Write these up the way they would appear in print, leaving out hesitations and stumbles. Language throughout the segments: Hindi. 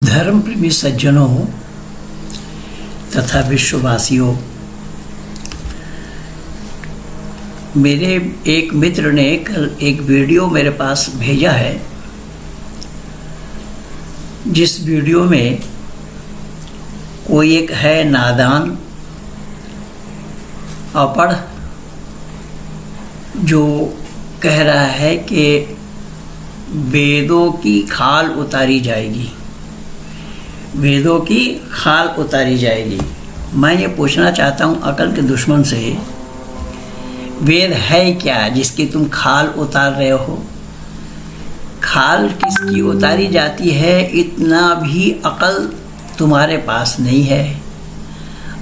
धर्म प्रेमी सज्जनों तथा विश्ववासियों, मेरे एक मित्र ने कल एक वीडियो मेरे पास भेजा है, जिस वीडियो में कोई एक है नादान अपढ़ जो कह रहा है कि वेदों की खाल उतारी जाएगी, वेदों की खाल उतारी जाएगी। मैं ये पूछना चाहता हूँ अकल के दुश्मन से, वेद है क्या जिसकी तुम खाल उतार रहे हो? खाल किसकी उतारी जाती है इतना भी अकल तुम्हारे पास नहीं है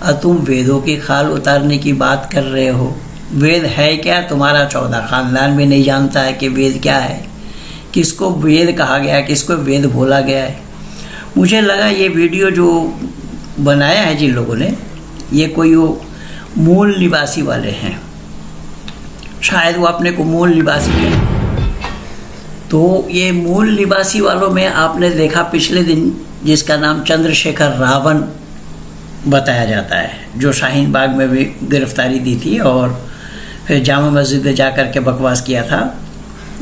और तुम वेदों की खाल उतारने की बात कर रहे हो। वेद है क्या? तुम्हारा 14 खानदान भी नहीं जानता है कि वेद क्या है, किसको वेद कहा गया, किसको वेद बोला गया है। मुझे लगा ये वीडियो जो बनाया है जिन लोगों ने, ये कोई वो मूल निवासी वाले हैं, शायद वो अपने को मूल निवासी कहते। तो ये मूल निवासी वालों में आपने देखा पिछले दिन जिसका नाम चंद्रशेखर रावण बताया जाता है, जो शाहीन बाग में भी गिरफ्तारी दी थी और फिर जामा मस्जिद में जा कर के बकवास किया था।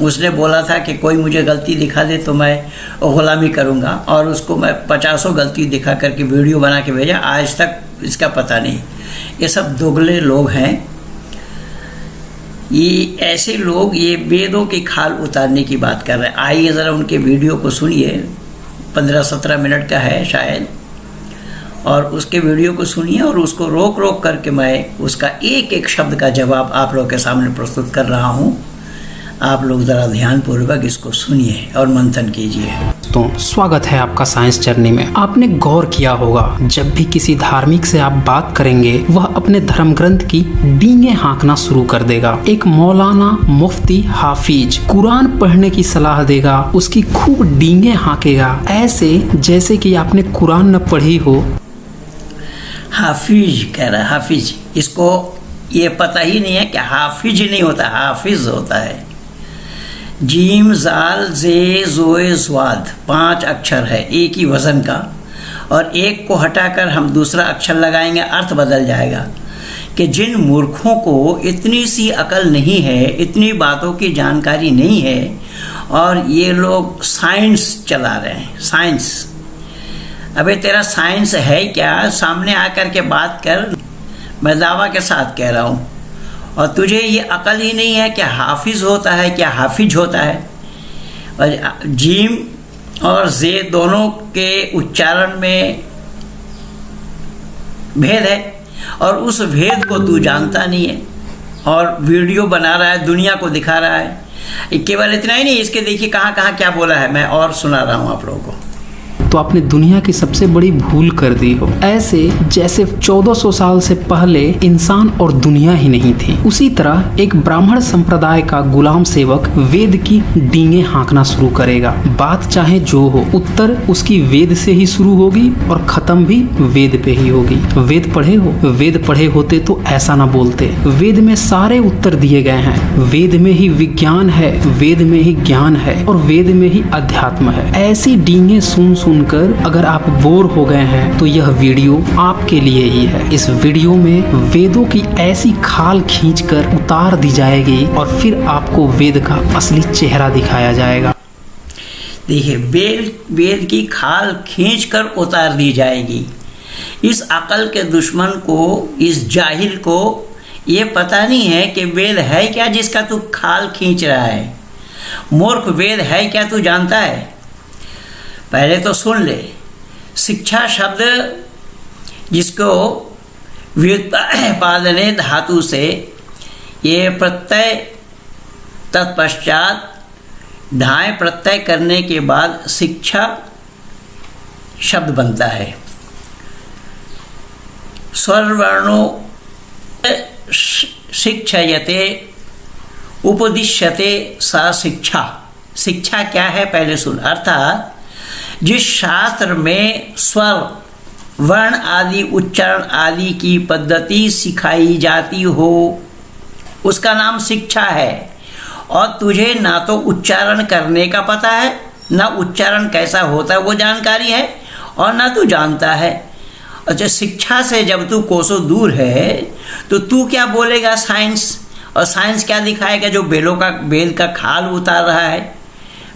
उसने बोला था कि कोई मुझे गलती दिखा दे तो मैं ग़ुलामी करूंगा, और उसको मैं 50 गलती दिखा करके वीडियो बना के भेजा। आज तक इसका पता नहीं। ये सब दोगले लोग हैं। ये ऐसे लोग ये वेदों की खाल उतारने की बात कर रहे हैं। आइए ज़रा उनके वीडियो को सुनिए, 15-17 मिनट का है शायद, और उसके वीडियो को सुनिए और उसको रोक रोक करके मैं उसका एक एक शब्द का जवाब आप लोगों के सामने प्रस्तुत कर रहा हूँ। आप लोग ज़रा ध्यानपूर्वक इसको सुनिए और मंथन कीजिए। तो स्वागत है आपका साइंस जर्नी में। आपने गौर किया होगा, जब भी किसी धार्मिक से आप बात करेंगे वह अपने धर्म ग्रंथ की डींगे हाँकना शुरू कर देगा। एक मौलाना, मुफ्ती, हाफिज कुरान पढ़ने की सलाह देगा, उसकी खूब डींगे हाँकेगा, ऐसे जैसे कि आपने कुरान न पढ़ी हो। हाफिज कह रहा है, हाफिज। इसको ये पता ही नहीं है कि हाफिज नहीं होता, हाफिज होता है। जीम जाल जे जोए ज्वाद 5 अक्षर है एक ही वजन का, और एक को हटाकर हम दूसरा अक्षर लगाएंगे, अर्थ बदल जाएगा। कि जिन मूर्खों को इतनी सी अकल नहीं है, इतनी बातों की जानकारी नहीं है, और ये लोग साइंस चला रहे हैं। साइंस, अबे तेरा साइंस है क्या? सामने आकर के बात कर। मैं दावा के साथ कह रहा हूँ। और तुझे ये अकल ही नहीं है क्या हाफिज होता है, क्या हाफिज होता है। और जीम और जे दोनों के उच्चारण में भेद है, और उस भेद को तू जानता नहीं है और वीडियो बना रहा है, दुनिया को दिखा रहा है। केवल इतना ही नहीं, इसके देखिए कहाँ कहाँ क्या बोला है, मैं और सुना रहा हूँ आप लोगों को। तो आपने दुनिया की सबसे बड़ी भूल कर दी हो। ऐसे जैसे 1400 साल से पहले इंसान और दुनिया ही नहीं थी, उसी तरह एक ब्राह्मण संप्रदाय का गुलाम सेवक वेद की डींगे हाँकना शुरू करेगा। बात चाहे जो हो, उत्तर उसकी वेद से ही शुरू होगी और खत्म भी वेद पे ही होगी। वेद पढ़े हो? वेद पढ़े होते तो ऐसा ना बोलते। वेद में सारे उत्तर दिए गए हैं। वेद में ही विज्ञान है, वेद में ही ज्ञान है, और वेद में ही अध्यात्म है। ऐसी डींगे सुन कर अगर आप बोर हो गए हैं तो यह वीडियो आपके लिए ही है। इस वीडियो में वेदों की ऐसी खाल खींचकर उतार दी जाएगी और फिर आपको वेद का असली चेहरा दिखाया जाएगा। देखिए, वेद की खाल खींचकर उतार दी जाएगी। इस अकल के दुश्मन को, इस जाहिल को ये पता नहीं है कि वेद है क्या जिसका तू खाल खींच रहा है। मूर्ख, वेद है क्या तू जानता है? पहले तो सुन ले। शिक्षा शब्द जिसको व्युत्पादने धातु से ये प्रत्यय तत्पश्चात ढाए प्रत्यय करने के बाद शिक्षा शब्द बनता है। स्वरवर्णो शिक्षयते उपदिश्यते सा शिक्षा। शिक्षा क्या है पहले सुन। अर्थात जिस शास्त्र में स्वर, वर्ण आदि, उच्चारण आदि की पद्धति सिखाई जाती हो उसका नाम शिक्षा है। और तुझे ना तो उच्चारण करने का पता है, ना उच्चारण कैसा होता है वो जानकारी है, और ना तू जानता है। अच्छा, शिक्षा से जब तू कोसों दूर है तो तू क्या बोलेगा साइंस, और साइंस क्या दिखाएगा जो बेल का खाल उतार रहा है।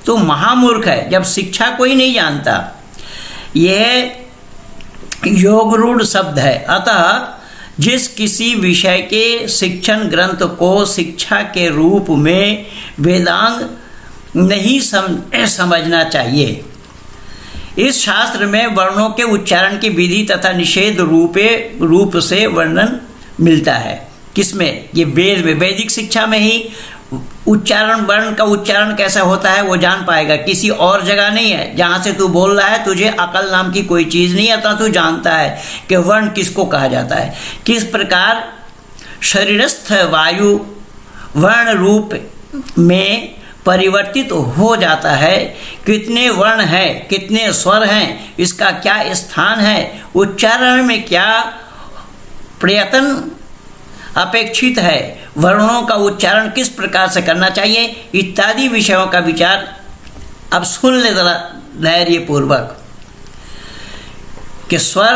तो महामूर्ख है जब शिक्षा कोई नहीं जानता। यह योगरूढ़ शब्द है। अतः जिस किसी विषय के शिक्षण ग्रंथ को शिक्षा के रूप में वेदांग नहीं समझना चाहिए। इस शास्त्र में वर्णों के उच्चारण की विधि तथा निषेध रूप से वर्णन मिलता है। किसमें? ये वेद में, वैदिक शिक्षा में ही उच्चारण, वर्ण का उच्चारण कैसा होता है वो जान पाएगा। किसी और जगह नहीं है। जहाँ से तू बोल रहा है तुझे अकल नाम की कोई चीज़ नहीं आता, तू जानता है कि वर्ण किसको कहा जाता है। किस प्रकार शरीरस्थ वायु वर्ण रूप में परिवर्तित हो जाता है, कितने वर्ण हैं, कितने स्वर हैं, इसका क्या स्थान है, उच्चारण में क्या प्रयत्न अपेक्षित है, वर्णों का उच्चारण किस प्रकार से करना चाहिए, इत्यादि विषयों का विचार अब सुन ले जरा धैर्यपूर्वक कि स्वर,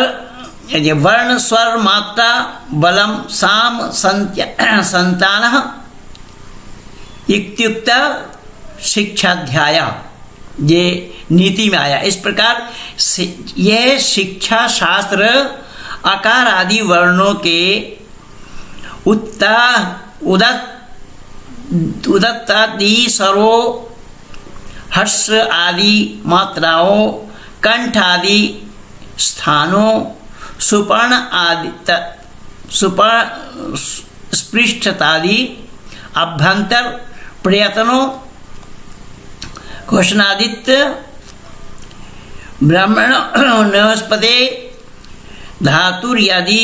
वर्ण, स्वर, मात्रा, बलम, साम, संतान इत्युक्त शिक्षाध्याय, ये नीति में आया। इस प्रकार यह शिक्षा शास्त्र आकार आदि वर्णों के उदत्तादि स्वरों, हर्ष आदि मात्राओं, कंठ आदि स्थानों, सुपर्ण आदि स्पृष्टतादि अभ्यंतर प्रयत्नों, घोषणादित्य ब्राह्मण नवस्पदे धातुर्यादि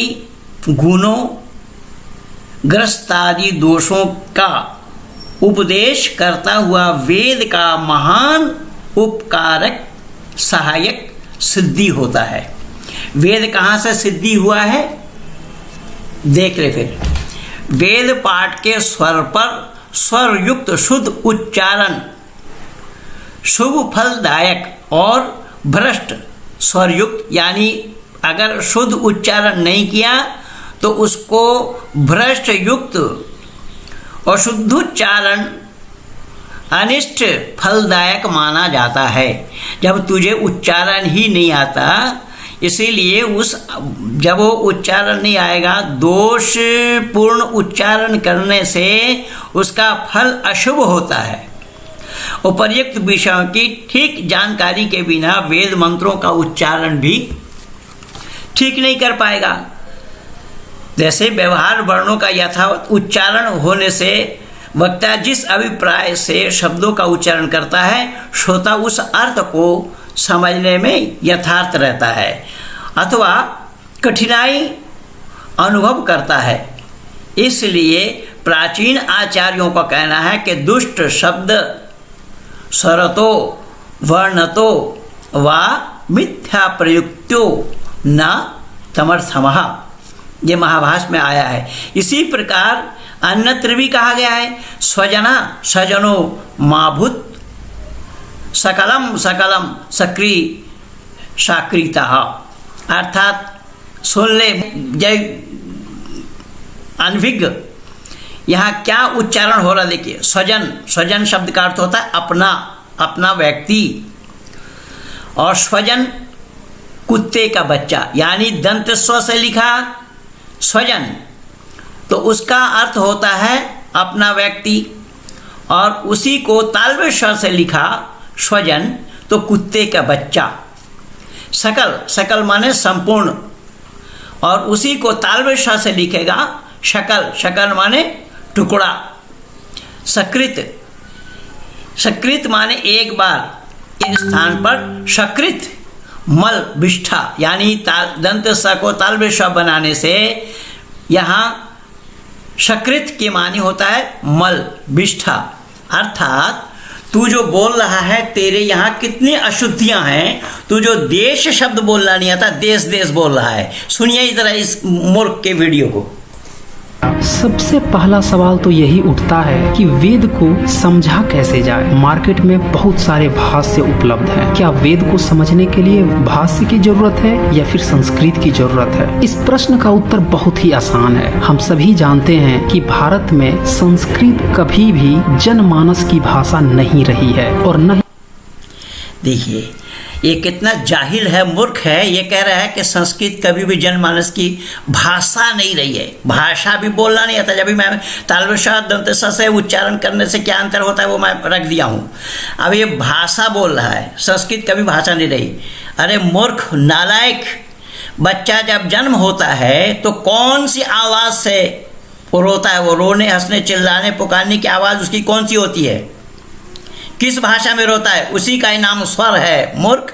गुणों ग्रस्तादि दोषों का उपदेश करता हुआ वेद का महान उपकारक सहायक सिद्धि होता है। वेद कहाँ से सिद्धि हुआ है देख ले फिर। वेद पाठ के स्वर पर स्वर युक्त शुद्ध उच्चारण शुभ फलदायक और भ्रष्ट स्वर युक्त, यानी अगर शुद्ध उच्चारण नहीं किया तो उसको भ्रष्ट युक्त और शुद्धोच्चारण अनिष्ट फलदायक माना जाता है। जब तुझे उच्चारण ही नहीं आता, इसीलिए जब वो उच्चारण नहीं आएगा, दोषपूर्ण उच्चारण करने से उसका फल अशुभ होता है। उपर्युक्त विषयों की ठीक जानकारी के बिना वेद मंत्रों का उच्चारण भी ठीक नहीं कर पाएगा। जैसे व्यवहार वर्णों का यथावत उच्चारण होने से वक्ता जिस अभिप्राय से शब्दों का उच्चारण करता है, श्रोता उस अर्थ को समझने में यथार्थ रहता है अथवा कठिनाई अनुभव करता है। इसलिए प्राचीन आचार्यों का कहना है कि दुष्ट शब्द स्वरतो वर्णतो वा मिथ्या प्रयुक्तो न तमर्थमः, ये महाभाष्य में आया है। इसी प्रकार अन्यत्र भी कहा गया है, स्वजना सजनो माभूत सकलम सकलम सक्री साकृता, अर्थात सुन ले जय अनभिज्ञ। यहाँ क्या उच्चारण हो रहा देखिए। स्वजन, स्वजन शब्द का अर्थ होता है अपना, अपना व्यक्ति, और स्वजन कुत्ते का बच्चा, यानी दंत स्व से लिखा स्वजन, तो उसका अर्थ होता है अपना व्यक्ति, और उसी को तालव्य स्वर से लिखा स्वजन तो कुत्ते का बच्चा। सकल, सकल माने संपूर्ण, और उसी को तालव्य स्वर से लिखेगा शकल, शकल माने टुकड़ा। सकृत, सकृत माने एक बार, इस स्थान पर सकृत मल विष्ठा, यानी दंत स को तालव्य श बनाने से यहाँ सकृत के माने होता है मल विष्ठा। अर्थात तू जो बोल रहा है, तेरे यहाँ कितनी अशुद्धियाँ हैं। तू जो देश शब्द बोलना नहीं आता, देश देश बोल रहा है। सुनिए इधर इस मूर्ख के वीडियो को। सबसे पहला सवाल तो यही उठता है कि वेद को समझा कैसे जाए। मार्केट में बहुत सारे भाष्य उपलब्ध हैं। क्या वेद को समझने के लिए भाष्य की जरूरत है या फिर संस्कृत की जरूरत है? इस प्रश्न का उत्तर बहुत ही आसान है। हम सभी जानते हैं कि भारत में संस्कृत कभी भी जनमानस की भाषा नहीं रही है और न। देखिए, ये कितना जाहिल है, मूर्ख है। ये कह रहा है कि संस्कृत कभी भी जनमानस की भाषा नहीं रही है। भाषा भी बोलना नहीं आता। जब भी मैं तालवेशा दंत स से उच्चारण करने से क्या अंतर होता है वो मैं रख दिया हूँ। अब ये भाषा बोल रहा है, संस्कृत कभी भाषा नहीं रही। अरे मूर्ख, नालायक, बच्चा जब जन्म होता है तो कौन सी आवाज़ से वो रोता है? वो रोने, हंसने, चिल्लाने, पुकारने की आवाज़ उसकी कौन सी होती है? किस भाषा में रोता है? उसी का ही नाम स्वर है। मूर्ख,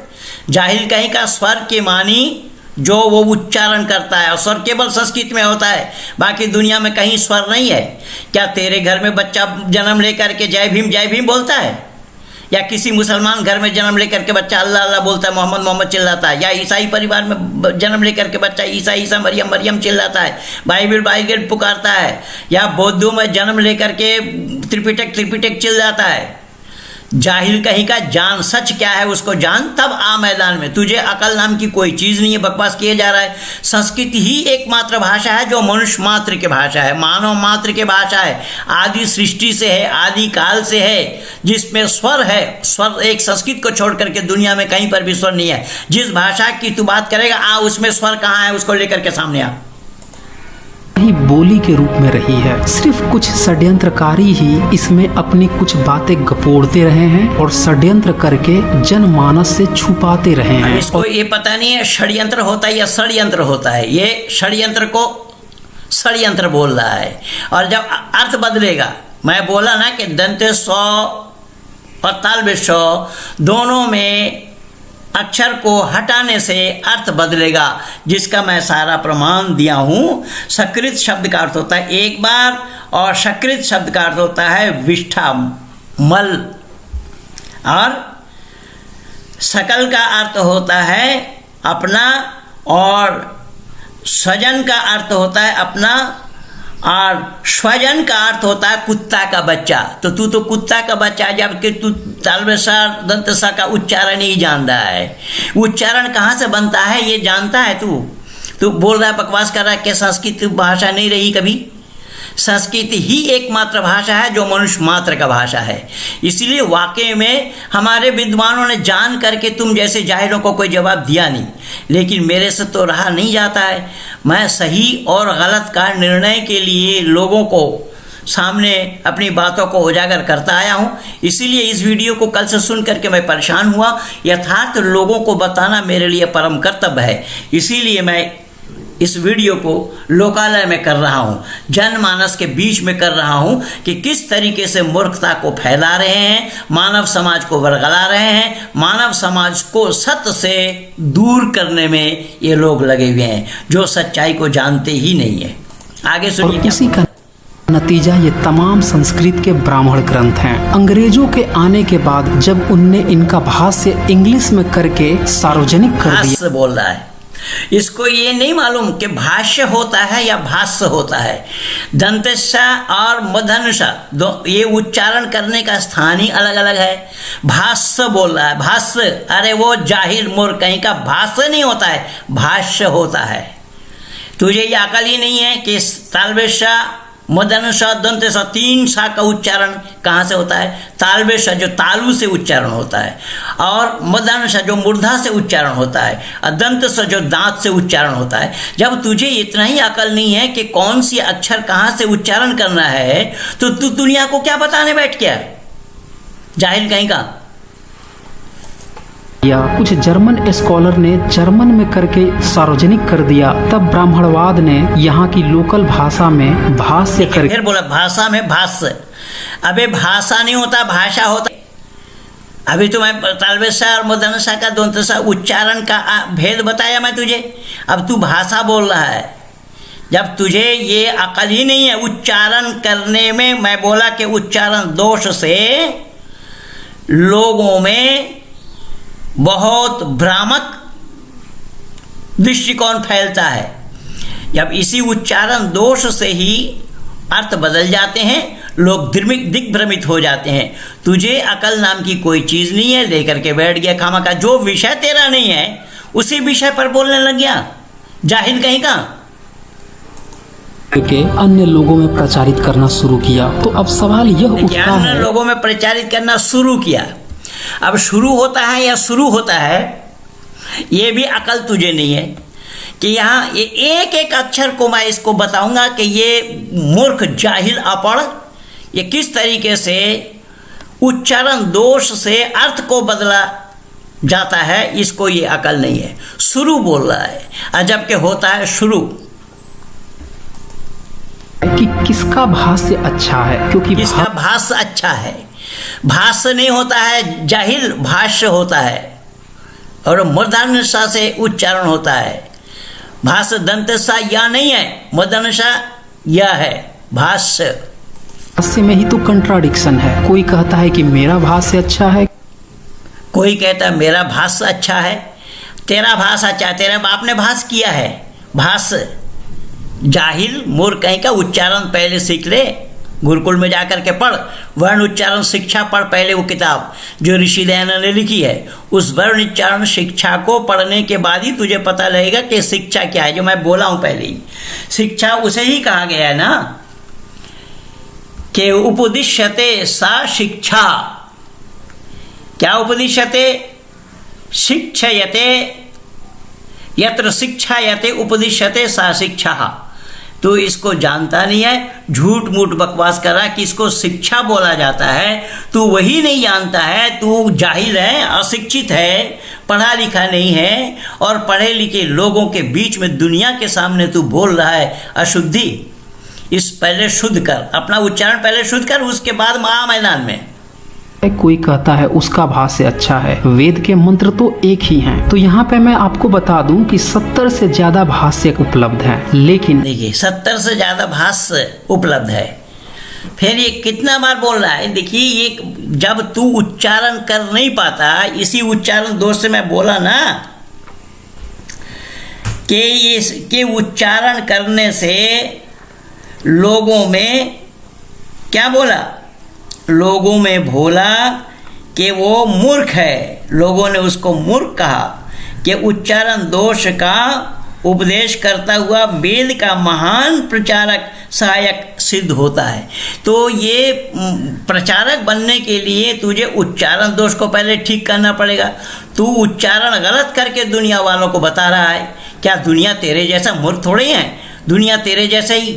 जाहिल कहीं का। स्वर के मानी जो वो उच्चारण करता है, और स्वर केवल संस्कृत में होता है, बाकी दुनिया में कहीं स्वर नहीं है। क्या तेरे घर में बच्चा जन्म लेकर के जय भीम बोलता है? या किसी मुसलमान घर में जन्म लेकर के बच्चा अल्लाह अल्लाह बोलता है, मोहम्मद मोहम्मद चिल्लाता है? या ईसाई परिवार में जन्म लेकर के बच्चा ईसा ईसा मरियम मरियम चिल्लाता है, बाइबिल बाइबिल पुकारता है? या बौद्धों में जन्म लेकर के त्रिपिटक त्रिपिटक चिल्लाता है? जाहिल कहीं का। जान सच क्या है उसको जान, तब आ मैदान में। तुझे अकल नाम की कोई चीज़ नहीं है, बकवास किए जा रहा है। संस्कृत ही एकमात्र भाषा है जो मनुष्य मात्र की भाषा है, मानव मात्र की भाषा है, आदि सृष्टि से है, आदि काल से है, जिसमें स्वर है। स्वर एक संस्कृत को छोड़ करके दुनिया में कहीं पर भी स्वर नहीं है। जिस भाषा की तू बात करेगा, उसमें स्वर कहाँ है उसको लेकर के सामने आ। ही बोली के रूप में रही है। सिर्फ कुछ षड्यंत्रकारी ही इसमें अपनी कुछ बातें गपोड़ते रहे हैं और षड्यंत्र करके जनमानस से छुपाते रहे हैं। इसको ये पता नहीं है षड्यंत्र होता है या षड्यंत्र होता है। ये षड्यंत्र को षड्यंत्र बोल रहा है। और जब अर्थ बदलेगा, मैं बोला ना कि दंते सौ और तालबे सौ दोनों में अक्षर को हटाने से अर्थ बदलेगा, जिसका मैं सारा प्रमाण दिया हूँ। सकृत शब्द का अर्थ होता है एक बार, और सकृत शब्द का अर्थ होता है विष्ठा, मल, और सकल का अर्थ होता है अपना, और स्वजन का अर्थ होता है अपना, और स्वजन का अर्थ होता है कुत्ता का बच्चा। तो तू तो कुत्ता का बच्चा है, जबकि तू तालवेसा दंतसा का उच्चारण ही जान रहा है। उच्चारण कहाँ से बनता है ये जानता है तू बोल रहा है, बकवास कर रहा है कि संस्कृत भाषा नहीं रही कभी। संस्कृत ही एकमात्र भाषा है जो मनुष्य मात्र का भाषा है। इसलिए वाकई में हमारे विद्वानों ने जान करके तुम जैसे जाहिलों को कोई जवाब दिया नहीं, लेकिन मेरे से तो रहा नहीं जाता है। मैं सही और गलत का निर्णय के लिए लोगों को सामने अपनी बातों को उजागर करता आया हूँ। इसीलिए इस वीडियो को कल से सुन करके मैं परेशान हुआ। यथार्थ लोगों को बताना मेरे लिए परम कर्तव्य है। इसीलिए मैं इस वीडियो को लोकालय में कर रहा हूँ, जनमानस के बीच में कर रहा हूँ कि किस तरीके से मूर्खता को फैला रहे हैं, मानव समाज को वर्गला रहे हैं, मानव समाज को सत्य से दूर करने में ये लोग लगे हुए हैं जो सच्चाई को जानते ही नहीं है। आगे सुनिए। इसी का नतीजा ये तमाम संस्कृत के ब्राह्मण ग्रंथ हैं। अंग्रेजों के आने के बाद जब उनने इनका भाष्य इंग्लिश में करके सार्वजनिक कर दिया, बोल रहा है, इसको ये नहीं मालूम कि भाष्य होता है या भाष्य होता है। दंतेशा और मधनुषा दो ये उच्चारण करने का स्थान ही अलग अलग है। भाष्य बोल रहा है, भाष्य। अरे वो जाहिल मूर्ख कहीं का, भाष्य नहीं होता है, भाष्य होता है। तुझे ये अकल ही नहीं है कि तालवेशा मदनसा दंतेसा तीन सा का उच्चारण कहाँ से होता है। तालवेशा जो तालु से उच्चारण होता है, और मदनसा जो मूर्धा से उच्चारण होता है, और दंतसा जो दांत से उच्चारण होता है। जब तुझे इतना ही अकल नहीं है कि कौन सी अक्षर कहाँ से उच्चारण करना है, तो तू दुनिया को क्या बताने बैठ गया, जाहिल कहीं का। या कुछ जर्मन स्कॉलर ने जर्मन में करके सार्वजनिक कर दिया, तब ब्राह्मणवाद ने यहाँ की लोकल भाषा में भाष्य कर। फिर बोला भाषा में भाष्य। अबे भाषा नहीं होता, भाषा होता। अभी तो मैं तालवेशा और मदनसा का दंतसा उच्चारण का भेद बताया मैं तुझे। अब तू भाषा बोल रहा है, जब तुझे ये अकल ही नहीं है उच्चारण करने में। मैं बोला कि उच्चारण दोष से लोगों में बहुत भ्रामक दृष्टिकोण फैलता है। जब इसी उच्चारण दोष से ही अर्थ बदल जाते हैं, लोग दिग्भ्रमित हो जाते हैं। तुझे अकल नाम की कोई चीज़ नहीं है, लेकर के बैठ गया खामखा। जो विषय तेरा नहीं है उसी विषय पर बोलने लग गया, जाहिल कहीं का। के अन्य लोगों में प्रचारित करना शुरू किया। तो अब सवाल यह उठता अन्य है, लोगों में प्रचारित करना शुरू किया। अब शुरू होता है या शुरू होता है, ये भी अकल तुझे नहीं है कि यहाँ ये एक एक अक्षर को मैं इसको बताऊंगा कि ये मूर्ख जाहिल अपढ़ ये किस तरीके से उच्चारण दोष से अर्थ को बदला जाता है, इसको ये अकल नहीं है। शुरू बोल रहा है, अजब के होता है शुरू। कि किसका भाष्य अच्छा है, क्योंकि किसका भाष्य अच्छा है। भाष्य नहीं होता है जाहिल, भाष्य होता है और मूर्धन्य सा से उच्चारण होता है। भाष्य दंत सा या नहीं है, मूर्धन्य सा या है भाष्य। भाष्य में ही तो कंट्राडिक्शन है। कोई कहता है कि मेरा भाष्य अच्छा है, कोई कहता है मेरा भाष्य अच्छा है, तेरा भाष्य अच्छा है, तेरे बाप ने भाष्य किया है। भाष्य जाहिल मूर्ख कहीं का, उच्चारण पहले सीख ले, गुरुकुल में जाकर के पढ़, वर्ण उच्चारण शिक्षा पढ़ पहले, वो किताब जो ऋषि दयानंद ने लिखी है। उस वर्ण उच्चारण शिक्षा को पढ़ने के बाद ही तुझे पता लगेगा कि शिक्षा क्या है। जो मैं बोला हूँ पहले ही, शिक्षा उसे ही कहा गया है ना कि उपदिश्यते सा शिक्षा। क्या उपदिश्यते? शिक्षयते, यत्र शिक्षायते उपदिश्यते सा शिक्षा। तो इसको जानता नहीं है, झूठ मूठ बकवास कर रहा है कि इसको शिक्षा बोला जाता है। तू वही नहीं जानता है, तू जाहिल है, अशिक्षित है, पढ़ा लिखा नहीं है, और पढ़े लिखे लोगों के बीच में दुनिया के सामने तू बोल रहा है अशुद्धि। इस पहले शुद्ध कर, अपना उच्चारण पहले शुद्ध कर, उसके बाद महा मैदान में। कोई कहता है उसका भाष्य अच्छा है। वेद के मंत्र तो एक ही हैं। तो यहाँ पे मैं आपको बता दूं कि 70 से ज्यादा भाष्य उपलब्ध हैं, लेकिन देखिए 70 से ज्यादा भाष्य उपलब्ध है। फिर ये कितना बार बोल रहा है, देखिए ये जब तू उच्चारण कर नहीं पाता, इसी उच्चारण दोष से मैं बोला ना कि ये उच्चारण करने से लोगों में क्या बोला, लोगों में भोला कि वो मूर्ख है। लोगों ने उसको मूर्ख कहा कि उच्चारण दोष का उपदेश करता हुआ वेद का महान प्रचारक सहायक सिद्ध होता है। तो ये प्रचारक बनने के लिए तुझे उच्चारण दोष को पहले ठीक करना पड़ेगा। तू उच्चारण गलत करके दुनिया वालों को बता रहा है। क्या दुनिया तेरे जैसा मूर्ख थोड़ी है? दुनिया तेरे जैसे ही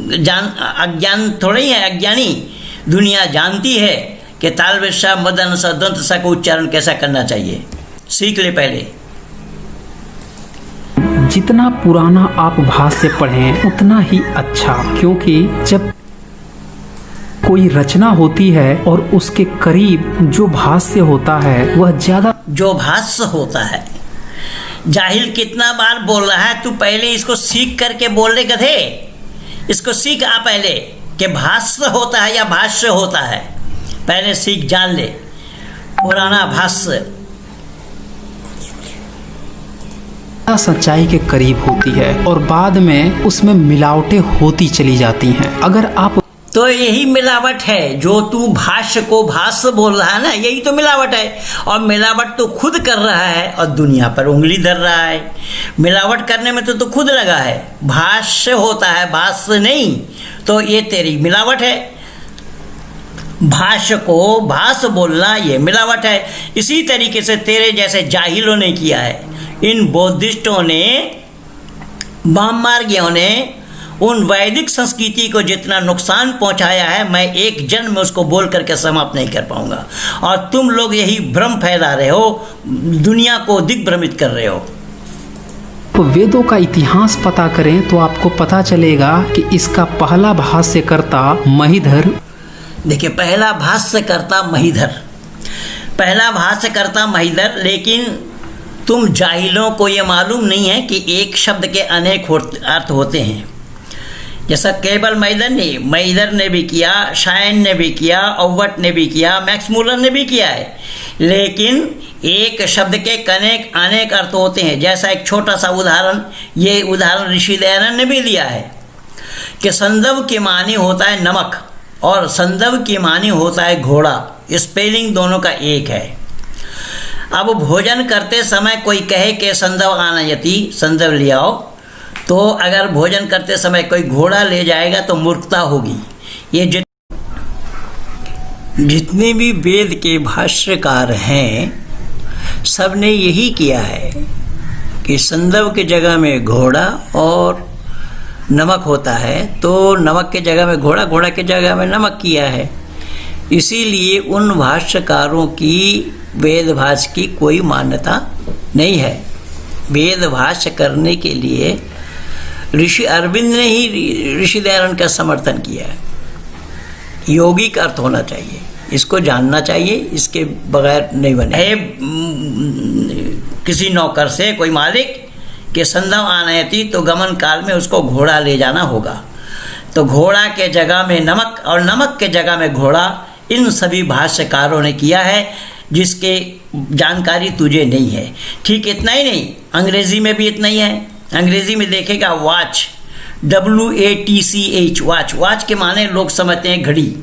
अज्ञान थोड़ी है, अज्ञानी। दुनिया जानती है कि तालवेशा मदन सा दंत सा का उच्चारण कैसा करना चाहिए, सीख ले पहले। जितना पुराना आप भाष्य पढ़ें उतना ही अच्छा, क्योंकि जब कोई रचना होती है और उसके करीब जो भाष्य होता है वह ज्यादा, जो भाष्य होता है, जाहिल कितना बार बोल रहा है, तू पहले इसको सीख करके बोल रहे गधे। इसको सीख आ पहले कि भाष्य होता है या भाष्य होता है, पहले सीख जान ले। पुराना भाष्य सच्चाई के करीब होती है और बाद में उसमें मिलावटें होती चली जाती हैं। अगर आप, तो यही मिलावट है। जो तू भाष्य को भाष्य बोल रहा है ना, यही तो मिलावट है। और मिलावट तो खुद कर रहा है और दुनिया पर उंगली धर रहा है। मिलावट करने में तो खुद लगा है। भाष्य होता है, भाष्य नहीं। तो ये तेरी मिलावट है। भाष्य को भाष्य बोलना ये मिलावट है। इसी तरीके से तेरे जैसे जाहिलों ने किया है। इन बौद्धिस्टों ने, वाममार्गियों ने उन वैदिक संस्कृति को जितना नुकसान पहुंचाया है, मैं एक जन्म में उसको बोल करके समाप्त नहीं कर पाऊंगा। और तुम लोग यही भ्रम फैला रहे हो, दुनिया को दिग्भ्रमित कर रहे हो। तो वेदों का इतिहास पता करें तो आपको पता चलेगा कि इसका पहला भाष्यकर्ता महीधर। देखिए, पहला भाष्यकर्ता महीधर, पहला भाष्यकर्ता महीधर। लेकिन तुम जाहिलों को ये मालूम नहीं है कि एक शब्द के अनेक अर्थ होते हैं। जैसा केवल महीधर ने भी किया, शायन ने भी किया, औवट ने भी किया, मैक्स मूलर ने भी किया है। लेकिन एक शब्द के अनेक अर्थ होते हैं। जैसा एक छोटा सा उदाहरण, ये उदाहरण ऋषि दयानंद ने भी दिया है। कि संदव के माने होता है नमक और संदव के माने होता है घोड़ा। स्पेलिंग दोनों का एक है। अब भोजन करते समय कोई कहे कि संदव आनयति, संदव ले आओ, तो अगर भोजन करते समय कोई घोड़ा ले जाएगा तो मूर्खता होगी। ये जितने भी वेद के भाष्यकार हैं सब ने यही किया है कि संदव के जगह में घोड़ा और नमक होता है, तो नमक के जगह में घोड़ा, घोड़ा के जगह में नमक किया है। इसीलिए उन भाष्यकारों की वेद भाष्य की कोई मान्यता नहीं है। वेद भाष्य करने के लिए ऋषि अरविंद ने ही ऋषि दयानंद का समर्थन किया है। यौगिक अर्थ होना चाहिए, इसको जानना चाहिए, इसके बगैर नहीं बने। किसी नौकर से कोई मालिक कि संदव आनयति, तो गमन काल में उसको घोड़ा ले जाना होगा। तो घोड़ा के जगह में नमक और नमक के जगह में घोड़ा, इन सभी भाष्यकारों ने किया है जिसके जानकारी तुझे नहीं है। ठीक इतना ही नहीं, अंग्रेजी में भी इतना ही है। अंग्रेजी में देखेगा वॉच, WATCH, वॉच। वॉच के माने लोग समझते हैं घड़ी,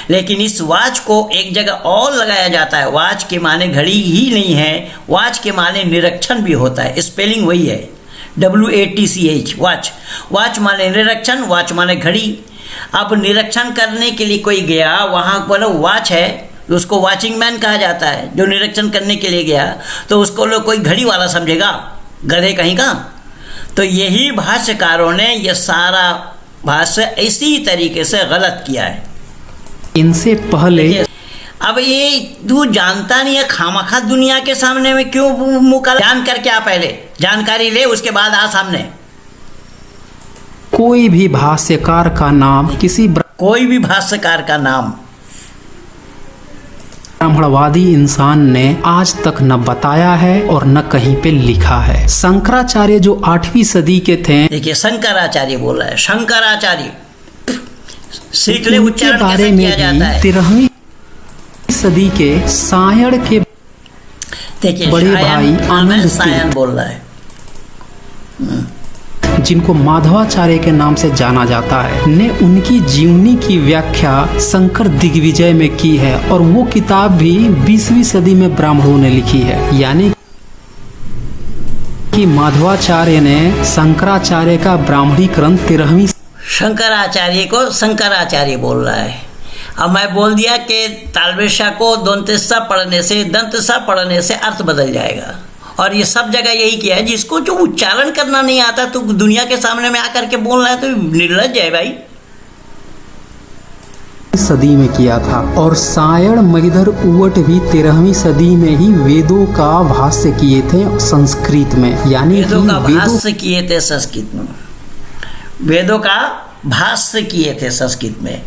लेकिन इस वॉच को एक जगह और लगाया जाता है। वॉच के माने घड़ी ही नहीं है, वॉच के माने निरीक्षण भी होता है। स्पेलिंग वही है, WATCH, वॉच। वॉच माने निरीक्षण, वॉच माने घड़ी। अब निरीक्षण करने के लिए कोई गया, वहाँ बोलो वॉच है, तो उसको वॉचिंग मैन कहा जाता है। जो निरीक्षण करने के लिए गया तो उसको लोग कोई घड़ी वाला समझेगा, गधे कहीं का। तो यही भाष्यकारों ने यह सारा भाष्य इसी तरीके से गलत किया है। इनसे पहले अब ये तू जानता नहीं है, खामखा दुनिया के सामने में क्यों मुँह का जान करके आ, पहले जानकारी ले, उसके बाद आ सामने। कोई भी भाष्यकार का नाम, कोई भी भाष्यकार का नाम ब्राह्मणवादी इंसान ने आज तक न बताया है और न कहीं पे लिखा है। शंकराचार्य जो 8वीं सदी के थे, देखिए शंकराचार्य बोल रहा है, शंकराचार्य सीख ले, उनके उच्चारण बारे कैसे में किया जाता है। 13वीं सदी के सायण के देखिए बड़े भाई आनंद सायन बोल रहा है, जिनको माधवाचार्य के नाम से जाना जाता है, ने उनकी जीवनी की व्याख्या शंकर दिग्विजय में की है और वो किताब भी 20वीं सदी में ब्राह्मणों ने लिखी है। यानी कि माधवाचार्य ने शंकराचार्य का ब्राह्मणीकरण 13वीं शंकराचार्य को शंकराचार्य बोल रहा है। अब मैं बोल दिया कि तालवेशा को दंतसा पढ़ने से अर्थ बदल जाएगा, और ये सब जगह यही किया है। जिसको जो उच्चारण करना नहीं आता तो दुनिया के सामने में आकर के बोल रहा है, तो निर्लज्ज है भाई। सदी में किया था और सायण महिधर उवट भी 13वीं सदी में ही वेदों का भाष्य किए थे संस्कृत में। यानी वेदों का भाष्य किए थे संस्कृत में, वेदों का भाष्य किए थे संस्कृत में।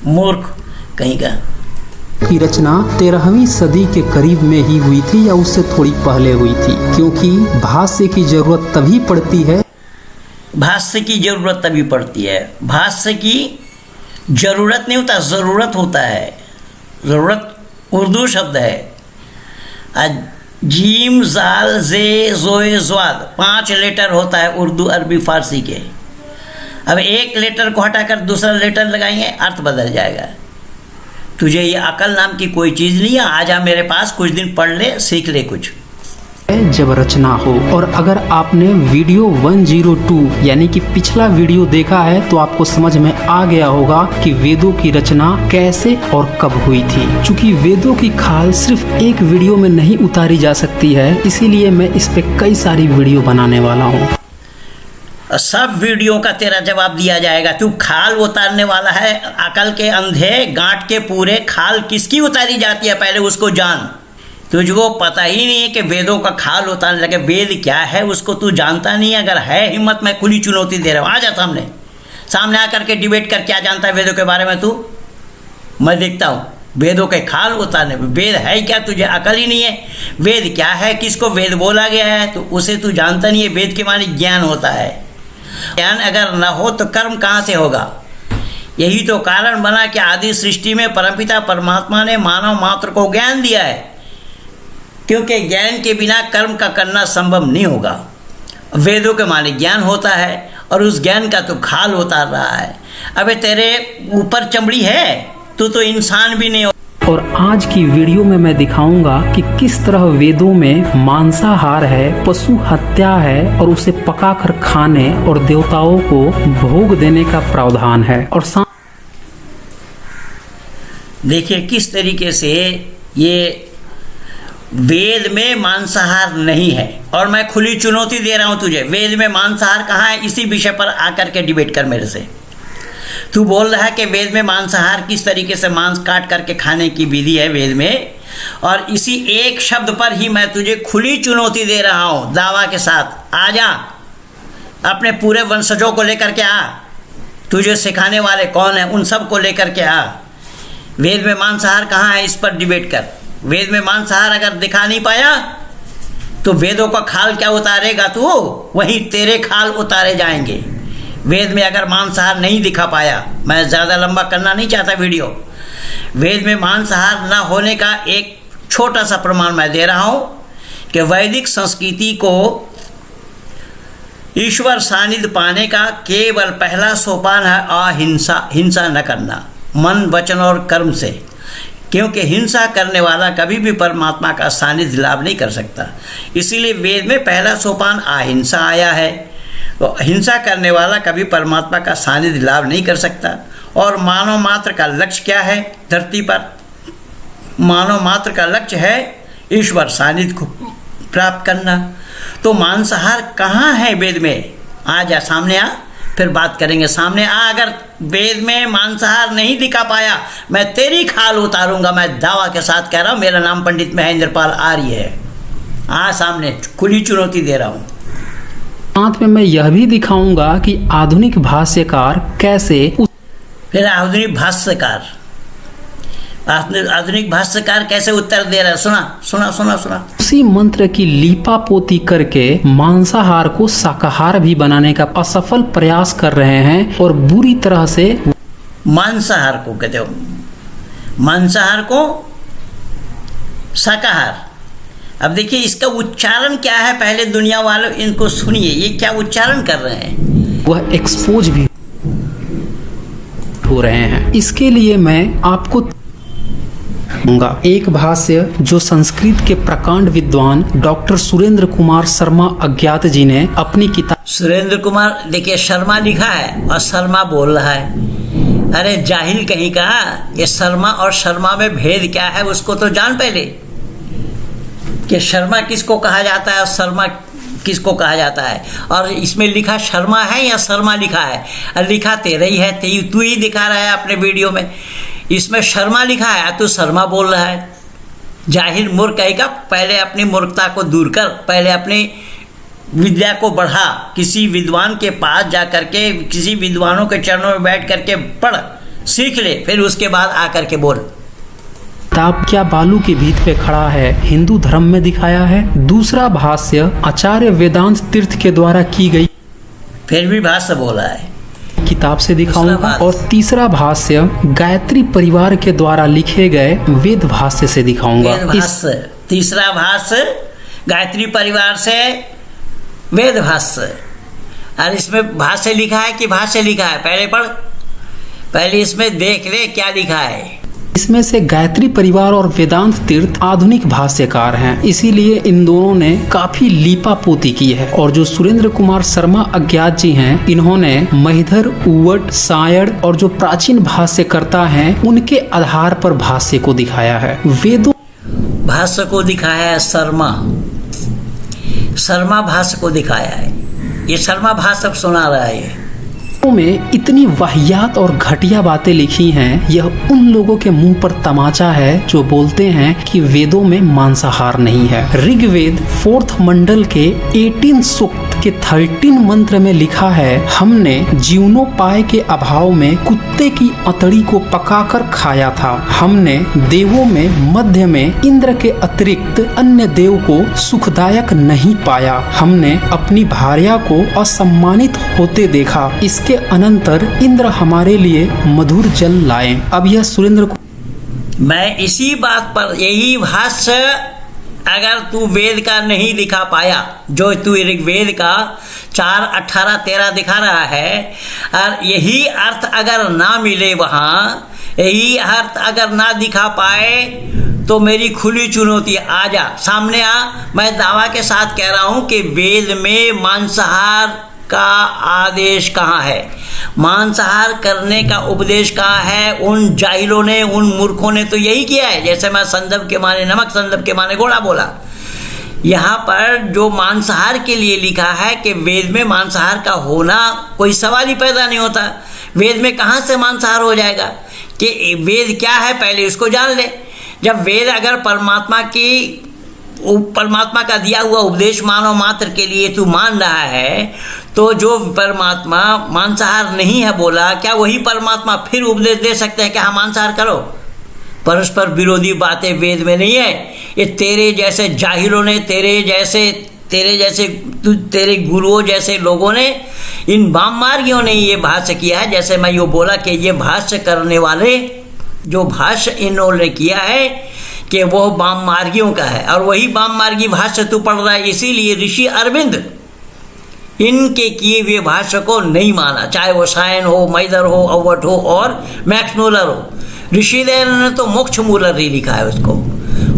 मूर्ख कहीं का। की रचना 13वीं सदी के करीब में ही हुई थी या उससे थोड़ी पहले हुई थी, क्योंकि भाष्य की जरूरत तभी पड़ती है, भाष्य की जरूरत तभी पड़ती है। भाष्य की जरूरत नहीं होता, जरूरत होता है। जरूरत उर्दू शब्द है। जीम जाल जे जोए ज्वाद 5 लेटर होता है उर्दू अरबी फारसी के। अब एक लेटर को हटाकर दूसरा लेटर लगाएंगे, अर्थ बदल जाएगा। तुझे ये अकल नाम की कोई चीज़ नहीं है। आ जा मेरे पास, कुछ दिन पढ़ ले, सीख ले कुछ। जब रचना हो। और अगर आपने वीडियो 102 यानी कि पिछला वीडियो देखा है तो आपको समझ में आ गया होगा कि वेदों की रचना कैसे और कब हुई थी। चूंकि वेदों की खाल सिर्फ एक वीडियो में नहीं उतारी जा सकती है, इसीलिए मैं इस पे कई सारी वीडियो बनाने वाला हूँ। सब वीडियो का तेरा जवाब दिया जाएगा। तू खाल उतारने वाला है, अकल के अंधे, गांठ के पूरे। खाल किसकी उतारी जाती है पहले उसको जान। तुझको पता ही नहीं है कि वेदों का खाल उतारने लगे। वेद क्या है उसको तू जानता नहीं है। अगर है हिम्मत, मैं खुली चुनौती दे रहा हूँ, आ जा सामने आकर के डिबेट कर। क्या जानता है वेदों के बारे में तू? मैं देखता हूँ वेदों के खाल उतारने में। वेद है क्या, तुझे अकल ही नहीं है। वेद क्या है, किसको वेद बोला गया है, तो उसे तू जानता नहीं है। वेद के माने ज्ञान होता है। ज्ञान अगर न हो तो कर्म कहाँ से होगा? यही तो कारण बना कि आदि सृष्टि में परमपिता परमात्मा ने मानव मात्र को ज्ञान दिया है, क्योंकि ज्ञान के बिना कर्म का करना संभव नहीं होगा। वेदों के माने ज्ञान होता है, और उस ज्ञान का तो खाल उतार रहा है। अबे तेरे ऊपर चमड़ी है, तू तो इंसान भी नहीं। और आज की वीडियो में मैं दिखाऊंगा कि किस तरह वेदों में मांसाहार है, पशु हत्या है और उसे पकाकर खाने और देवताओं को भोग देने का प्रावधान है। और देखिए किस तरीके से ये वेद में मांसाहार नहीं है। और मैं खुली चुनौती दे रहा हूं तुझे, वेद में मांसाहार कहाँ है, इसी विषय पर आकर के डिबेट कर मेरे से। तू बोल रहा है कि वेद में मांसाहार किस तरीके से मांस काट करके खाने की विधि है वेद में, और इसी एक शब्द पर ही मैं तुझे खुली चुनौती दे रहा हूं दावा के साथ। आ जा, अपने पूरे वंशजों को लेकर के आ, तुझे सिखाने वाले कौन है उन सब को लेकर के आ। वेद में मांसाहार कहाँ है इस पर डिबेट कर। वेद में मांसाहार अगर दिखा नहीं पाया तो वेदों का खाल क्या उतारेगा तू, वहीं तेरे खाल उतारे जाएंगे। वेद में अगर मांसाहार नहीं दिखा पाया, मैं ज़्यादा लंबा करना नहीं चाहता वीडियो, वेद में मांसाहार ना होने का एक छोटा सा प्रमाण मैं दे रहा हूँ कि वैदिक संस्कृति को ईश्वर सानिध्य पाने का केवल पहला सोपान है अहिंसा, हिंसा न करना मन वचन और कर्म से, क्योंकि हिंसा करने वाला कभी भी परमात्मा का सानिध्य लाभ नहीं कर सकता। इसीलिए वेद में पहला सोपान अहिंसा आया है। तो हिंसा करने वाला कभी परमात्मा का सानिध्य लाभ नहीं कर सकता। और मानव मात्र का लक्ष्य क्या है धरती पर? मानव मात्र का लक्ष्य है ईश्वर सानिध्य को प्राप्त करना। तो मांसाहार कहाँ है वेद में? आ जा, सामने आ, फिर बात करेंगे। सामने आ, अगर वेद में मांसाहार नहीं दिखा पाया मैं तेरी खाल उतारूंगा। मैं दावा के साथ कह रहा हूँ, मेरा नाम पंडित महेंद्र पाल आर्य है। आ सामने, खुली चुनौती दे रहा हूँ। साथ में मैं यह भी दिखाऊंगा कि आधुनिक भाष्यकार कैसे फिर आधुनिक भाष्यकार कैसे उत्तर दे रहा है। सुना। उसी मंत्र की लीपापोती करके मांसाहार को शाकाहार भी बनाने का असफल प्रयास कर रहे हैं और बुरी तरह से मांसाहार को कहते हो, मांसाहार को शाकाहार। अब देखिए इसका उच्चारण क्या है, पहले दुनिया वालों इनको सुनिए, ये क्या उच्चारण कर रहे हैं। वह एक्सपोज भी हो रहे हैं। इसके लिए मैं आपको दूंगा एक भाष्य जो संस्कृत के प्रकांड विद्वान डॉक्टर सुरेंद्र कुमार शर्मा अज्ञात जी ने अपनी किताब। सुरेंद्र कुमार, देखिए शर्मा लिखा है और शर्मा बोल रहा है। अरे जाहिल कहीं का, ये शर्मा और शर्मा में भेद क्या है उसको तो जान पहले, कि शर्मा किसको कहा जाता है और शर्मा किसको कहा जाता है। और इसमें लिखा शर्मा है या शर्मा लिखा है? और लिखा तेरा ही है, तू ही दिखा रहा है अपने वीडियो में। इसमें शर्मा लिखा है, तू शर्मा बोल रहा है। जाहिल मूर्ख कहेगा, पहले अपनी मूर्खता को दूर कर, पहले अपनी विद्या को बढ़ा, किसी विद्वान के पास जा करके, किसी विद्वानों के चरणों में बैठ करके पढ़, सीख ले, फिर उसके बाद आकर के बोल। किताब क्या बालू की भीत पे खड़ा है, हिंदू धर्म में दिखाया है। दूसरा भाष्य आचार्य वेदांत तीर्थ के द्वारा की गई, फिर भी भाष्य बोला है, किताब से दिखाऊंगा। और तीसरा भाष्य गायत्री परिवार के द्वारा लिखे गए वेद भाष्य से दिखाऊंगा। तीसरा भाष्य गायत्री परिवार से वेद भाष्य। और इसमें भाष्य लिखा है कि भाष्य लिखा है, पहले पढ़, पहले इसमें देख ले क्या लिखा है। इसमें से गायत्री परिवार और वेदांत तीर्थ आधुनिक भाष्यकार हैं, इसीलिए इन दोनों ने काफी लीपापोती की है। और जो सुरेंद्र कुमार शर्मा अज्ञात जी हैं, इन्होंने महिधर, उवट, सायड़ और जो प्राचीन भाष्यकर्ता हैं उनके आधार पर भाष्य को दिखाया है। वेदों भाष्य को दिखाया है शर्मा भाष्य को दिखाया है। ये शर्मा भाष्य सुना रहा है। में इतनी वाहियात और घटिया बातें लिखी हैं, यह उन लोगों के मुंह पर तमाचा है जो बोलते हैं कि वेदों में मांसाहार नहीं है। ऋग्वेद 4th मंडल के 18 सूक्त के 13 मंत्र में लिखा है, हमने जीवनोपाय के अभाव में कुत्ते की अतड़ी को पकाकर खाया था। हमने देवों में मध्य में इंद्र के अतिरिक्त अन्य देव को सुखदायक नहीं पाया। हमने अपनी भार्या को असम्मानित होते देखा। इसके अनंतर इंद्र हमारे लिए मधुर जल लाए। अब यह सुरेंद्र को मैं इसी बात पर, यही भाष्य अगर तू वेद का नहीं दिखा पाया, जो तू ऋग्वेद का 4:18-13 दिखा रहा है, और यही अर्थ अगर ना मिले वहाँ, यही अर्थ अगर ना दिखा पाए, तो मेरी खुली चुनौती, आ जा सामने आ। मैं दावा के साथ कह रहा हूँ कि वेद में मांसाहार का आदेश कहाँ है, मांसाहार करने का उपदेश कहाँ है। उन जाहिलों ने, उन मूर्खों ने तो यही किया है। जैसे मैं संदर्भ के माने नमक, संदर्भ के माने घोड़ा बोला। यहाँ पर जो मांसाहार के लिए लिखा है कि वेद में मांसाहार का होना कोई सवाल ही पैदा नहीं होता। वेद में कहाँ से मांसाहार हो जाएगा? कि वेद क्या है पहले उसको जान ले। जब वेद अगर परमात्मा का दिया हुआ उपदेश मानव मात्र के लिए तू मान रहा है, तो जो परमात्मा मांसाहार नहीं है बोला, क्या वही परमात्मा फिर उपदेश दे सकते हैं कि हाँ मांसाहार करो? परस्पर विरोधी बातें वेद में नहीं है। ये तेरे जैसे जाहिलों ने, तेरे गुरुओं जैसे लोगों ने, इन वाममार्गियों ने ये भाष्य किया है। जैसे मैं ये बोला कि ये भाष्य करने वाले, जो भाष्य इन्होंने किया है कि वो वाममार्गियों का है, और वही वाममार्गी भाष्य तू पढ़ रहा है। इसीलिए ऋषि अरविंद इनके किए हुए भाष्य को नहीं माना, चाहे वो सायन हो, मैदर हो, अवट हो और मैक्स मूलर हो। ऋषिदेव ने तो मोक्ष मूलर ही लिखा है उसको।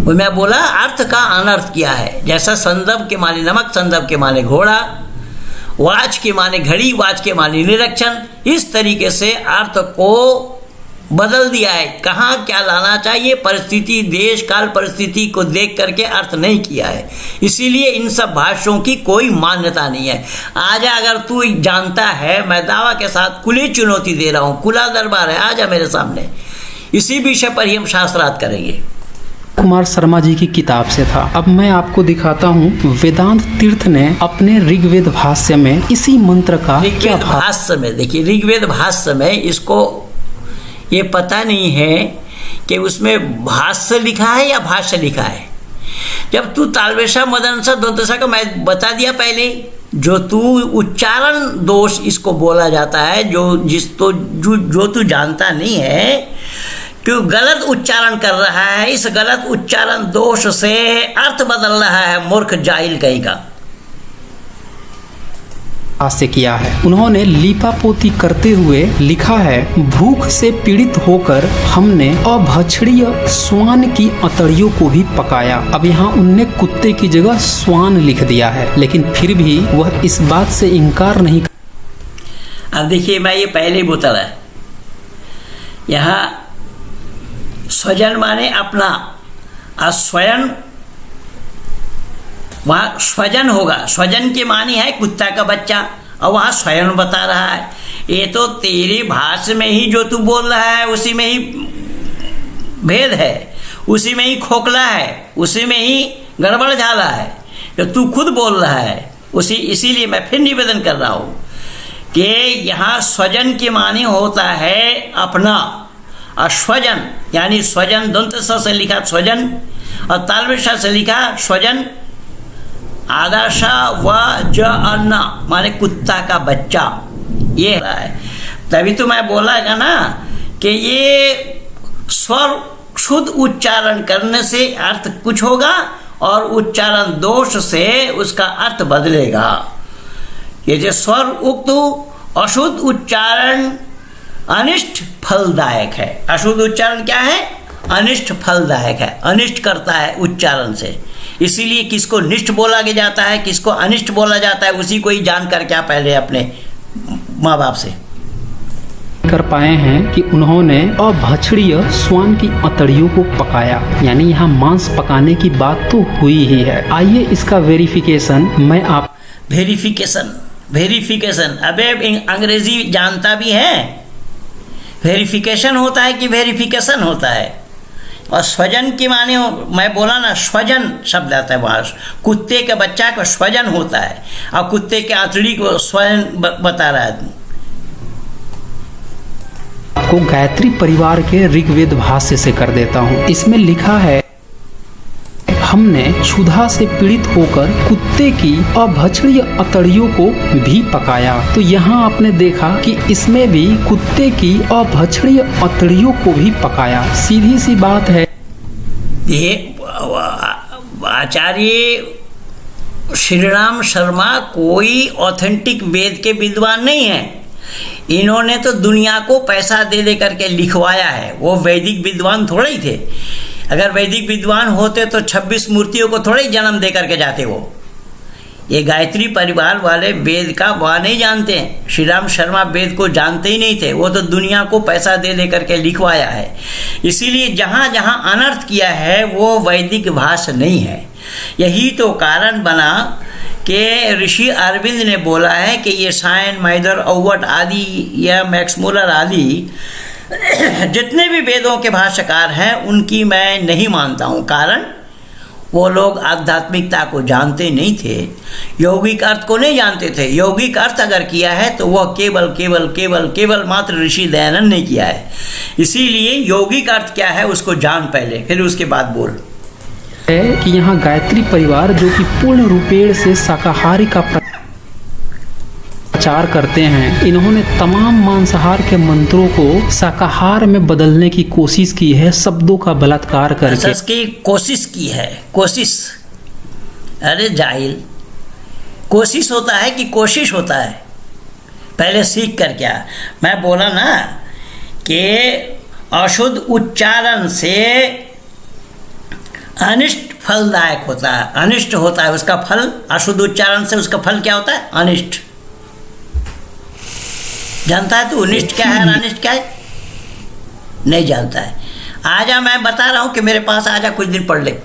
वो मैं बोला अर्थ का अनर्थ किया है। जैसा संदर्भ के माने नमक, संदर्भ के माने घोड़ा, वाच के माने घड़ी, वाच के माने निरीक्षण, इस तरीके से अर्थ को बदल दिया है। कहाँ क्या लाना चाहिए, परिस्थिति, देश काल परिस्थिति को देख करके अर्थ नहीं किया है। इसीलिए इन सब भाष्यों की कोई मान्यता नहीं है। आजा, अगर तू जानता है, मैं दावा के साथ खुली चुनौती दे रहा हूँ, खुला दरबार है, आजा मेरे सामने। इसी विषय पर ही हम शास्त्रार्थ करेंगे। कुमार शर्मा जी की किताब से था। अब मैं आपको दिखाता हूँ वेदांत तीर्थ ने अपने ऋग्वेद भाष्य में इसी मंत्र का क्या भाष्य में, देखिए ऋग्वेद भाष्य में इसको ये पता नहीं है कि उसमें भाष्य लिखा है या भाष्य लिखा है। जब तू तालवेशा मदनसा दोदशा का मैं बता दिया पहले, जो तू उच्चारण दोष इसको बोला जाता है, जो तू जानता नहीं है, तू गलत उच्चारण कर रहा है। इस गलत उच्चारण दोष से अर्थ बदल रहा है, मूर्ख जाहिल कहीं का। से किया है। उन्होंने लीपापोती करते हुए लिखा है, भूख से पीड़ित होकर हमने अभक्षणीय श्वान की अतड़ियों को भी पकाया। अब यहाँ उनने कुत्ते की जगह श्वान लिख दिया है, लेकिन फिर भी वह इस बात से इनकार नहीं। अब देखिए, मैं ये पहले ही बता रहा, यहाँ स्वजन माने अपना, और स्वयं वहाँ स्वजन होगा। स्वजन के मानी है कुत्ता का बच्चा, और वहाँ स्वयं बता रहा है। ये तो तेरे भाषा में ही जो तू बोल रहा है उसी में ही भेद है, उसी में ही खोखला है, उसी में ही गड़बड़ झाला है जो तू खुद बोल रहा है। इसीलिए मैं फिर निवेदन कर रहा हूँ कि यहाँ स्वजन के माने होता है अपना, और स्वजन यानी स्वजन दंत से लिखा स्वजन, और तालवेशा से लिखा स्वजन, आदर्शा व ज अन्ना माने कुत्ता का बच्चा, ये है। तभी तो मैं बोला है ना कि ये स्वर शुद्ध उच्चारण करने से अर्थ कुछ होगा, और उच्चारण दोष से उसका अर्थ बदलेगा। ये जो स्वर उक्त अशुद्ध उच्चारण अनिष्ट फलदायक है। अशुद्ध उच्चारण क्या है? अनिष्ट फलदायक है, अनिष्ट करता है उच्चारण से। इसीलिए किसको निष्ठ बोला जाता है, किसको अनिष्ट बोला जाता है, उसी को ही जान कर क्या पहले अपने माँ बाप से कर पाए हैं कि उन्होंने अभक्षणीय श्वान की अतड़ियों को पकाया, यानी यहाँ मांस पकाने की बात तो हुई ही है। आइए इसका वेरिफिकेशन मैं आप वेरिफिकेशन अबे अंग्रेजी जानता भी है। वेरिफिकेशन होता है कि वेरिफिकेशन होता है। और स्वजन के माने मैं बोला ना, स्वजन शब्द आता है वहाँ, कुत्ते के बच्चा का स्वजन होता है, और कुत्ते के आंतड़ी को स्वयं बता रहा है। आपको गायत्री परिवार के ऋग्वेद भाष्य से कर देता हूँ। इसमें लिखा है, हमने क्षुधा से पीड़ित होकर कुत्ते की अभक्षणीय अतड़ियों को भी पकाया। तो यहाँ आपने देखा कि इसमें भी कुत्ते की अभक्षणीय अतड़ियों को भी पकाया। सीधी सी बात है। ये आचार्य श्रीराम शर्मा कोई ऑथेंटिक वेद के विद्वान नहीं है। इन्होंने तो दुनिया को पैसा दे दे करके लिखवाया है। वो वैदिक विद्वान थोड़े ही थे। अगर वैदिक विद्वान होते तो 26 मूर्तियों को थोड़े ही जन्म दे करके जाते वो। ये गायत्री परिवार वाले वेद का वाह नहीं जानते हैं। श्रीराम शर्मा वेद को जानते ही नहीं थे। वो तो दुनिया को पैसा दे दे करके लिखवाया है। इसीलिए जहाँ जहाँ अनर्थ किया है वो वैदिक भाष्य नहीं है। यही तो कारण बना कि ऋषि अरविंद ने बोला है कि ये सायन, मैदर, औवट आदि या मैक्स मुलर आदि जितने भी वेदों के भाष्यकार हैं उनकी मैं नहीं मानता हूँ। कारण वो लोग आध्यात्मिकता को जानते नहीं थे, यौगिक अर्थ को नहीं जानते थे। यौगिक अर्थ अगर किया है तो वह केवल केवल केवल केवल मात्र ऋषि दयानंद ने किया है। इसीलिए यौगिक अर्थ क्या है उसको जान पहले, फिर उसके बाद बोल। है कि यहाँ गायत्री परिवार जो कि पूर्ण रूपेण से शाकाहारी का प्रचार करते हैं, इन्होंने तमाम मांसाहार के मंत्रों को शाकाहार में बदलने की कोशिश की है, शब्दों का बलात्कार करके। इसकी कोशिश की है। कोशिश, अरे जाहिल, कोशिश होता है कि कोशिश होता है? पहले सीख कर क्या। मैं बोला ना कि अशुद्ध उच्चारण से अनिष्ट फलदायक होता है, अनिष्ट होता है उसका फल। अशुद्ध उच्चारण से उसका फल क्या होता है? अनिष्ट। जानता है तू अनिष्ट क्या है और अनिष्ट क्या है? नहीं जानता है। आजा, मैं बता रहा हूं कि मेरे पास आजा, कुछ दिन पढ़ ले।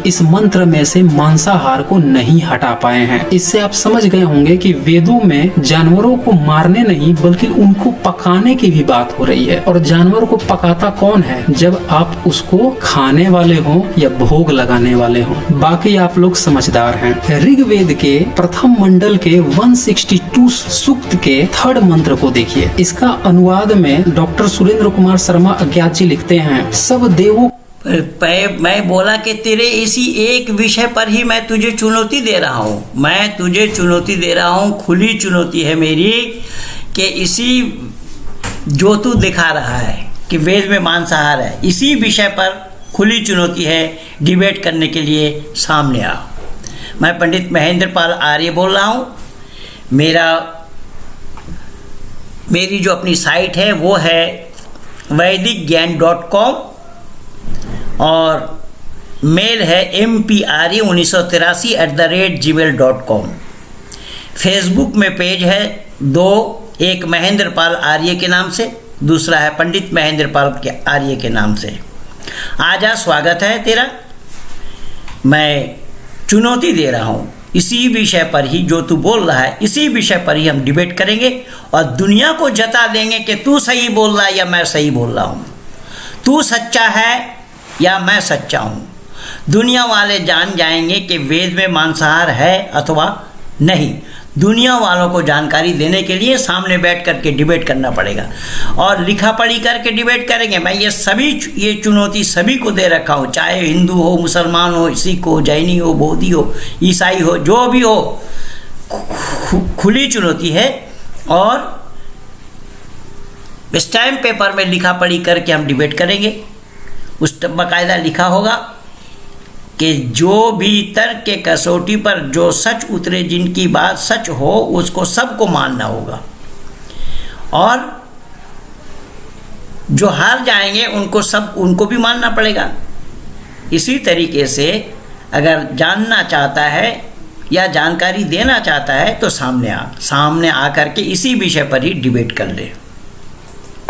इस मंत्र में से मांसाहार को नहीं हटा पाए हैं। इससे आप समझ गए होंगे कि वेदों में जानवरों को मारने नहीं बल्कि उनको पकाने की भी बात हो रही है। और जानवर को पकाता कौन है? जब आप उसको खाने वाले हो या भोग लगाने वाले हो। बाकी आप लोग समझदार हैं। ऋग्वेद के प्रथम मंडल के 162 सूक्त के 3rd मंत्र को देखिए। इसका अनुवाद में डॉक्टर सुरेंद्र कुमार शर्मा अज्ञात जी लिखते हैं, सब देवों। मैं बोला कि तेरे इसी एक विषय पर ही मैं तुझे चुनौती दे रहा हूँ। मैं तुझे चुनौती दे रहा हूँ, खुली चुनौती है मेरी, कि इसी जो तू दिखा रहा है कि वेद में मांसाहार है, इसी विषय पर खुली चुनौती है, डिबेट करने के लिए सामने आओ। मैं पंडित महेंद्र पाल आर्य बोल रहा हूँ। मेरी जो अपनी साइट है वो है वैदिकज्ञान.com और मेल है mpre1983@gmail.com। फेसबुक में पेज है 2, एक महेंद्र पाल आर्य के नाम से, दूसरा है पंडित महेंद्र पाल के आर्य के नाम से। आजा, स्वागत है तेरा। मैं चुनौती दे रहा हूँ, इसी विषय पर ही जो तू बोल रहा है इसी विषय पर ही हम डिबेट करेंगे और दुनिया को जता देंगे कि तू सही बोल रहा है या मैं सही बोल रहा हूँ, तू सच्चा है या मैं सच्चा हूँ। दुनिया वाले जान जाएंगे कि वेद में मांसाहार है अथवा नहीं। दुनिया वालों को जानकारी देने के लिए सामने बैठ करके डिबेट करना पड़ेगा और लिखा पढ़ी करके डिबेट करेंगे। मैं ये चुनौती सभी को दे रखा हूँ, चाहे हिंदू हो, मुसलमान हो, सिख हो, जैनी हो, बौद्धि हो, ईसाई हो, जो भी हो, खुली चुनौती है। और स्टैम्प पेपर में लिखा पढ़ी करके हम डिबेट करेंगे। उस बाकायदा लिखा होगा कि जो भी तर्क के कसौटी पर जो सच उतरे, जिनकी बात सच हो, उसको सबको मानना होगा और जो हार जाएंगे उनको भी मानना पड़ेगा। इसी तरीके से अगर जानना चाहता है या जानकारी देना चाहता है तो सामने आकर के इसी विषय पर ही डिबेट कर ले।